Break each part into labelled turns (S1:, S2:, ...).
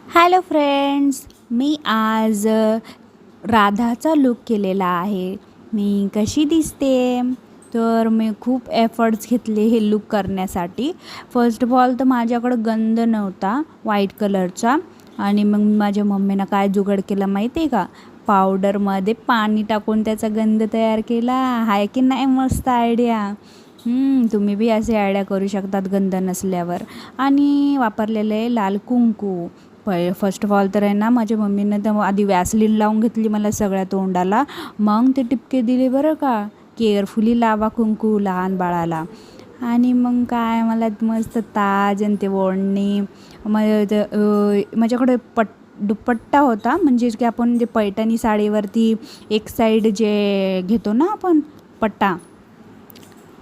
S1: Hello friends, मी आज राधाचा look केलेला आहे. मी कशी दिसते? तर मी खूप एफर्ट्स घेतले हे लूक करण्यासाठी. फर्स्ट ऑफ ऑल तर माझ्याकडं गंध नव्हता व्हाईट कलरचा आणि मग माझ्या मम्मीनं काय जुगाड केला माहिती आहे का? पावडरमध्ये पाणी टाकून त्याचा गंध तयार केला. आहे की नाही मस्त आयडिया? तुम्ही बी असे आयडिया करू शकतात गंध नसल्यावर. आणि वापरलेलं आहे लाल कुंकू. फर्स्ट ऑफ ऑल तर आहे ना, माझ्या मम्मीनं तर आधी वॅसलीन लावून घेतली मला सगळ्या तोंडाला, मग ते टिपके दिले बरं का. केअरफुली लावा कुंकू लहान बाळाला. आणि मग काय मला मस्त ताज आणि ते ओढणी. माझ्याकडे दुपट्टा होता, म्हणजे की आपण जे पैठणी साडीवरती एक साईड जे घेतो ना आपण पट्टा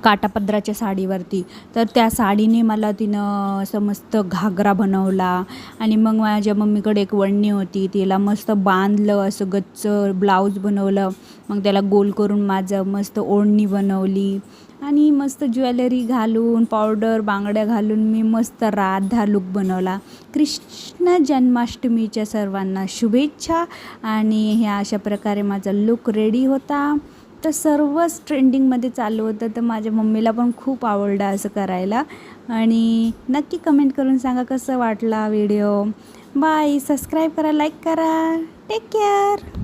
S1: काठापदराच्या साडीवरती, तर त्या साडीने मला तिनं असं मस्त घागरा बनवला. आणि मग माझ्या मम्मीकडे एक वडणी होती, तिला मस्त बांधलं असं गच्च ब्लाऊज बनवलं. मग त्याला गोल करून माझं मस्त ओढणी बनवली आणि मस्त ज्वेलरी घालून पावडर बांगड्या घालून मी मस्त राधा लूक बनवला. कृष्ण जन्माष्टमीच्या सर्वांना शुभेच्छा. आणि ह्या अशा प्रकारे माझा लूक रेडी होता. तर सर्वच ट्रेंडिंगमध्ये चालू होतं, तर माझ्या मम्मीला पण खूप आवडलं असं करायला. आणि नक्की कमेंट करून सांगा कसं वाटला व्हिडिओ. बाय. सबस्क्राईब करा, लाईक करा. Take care.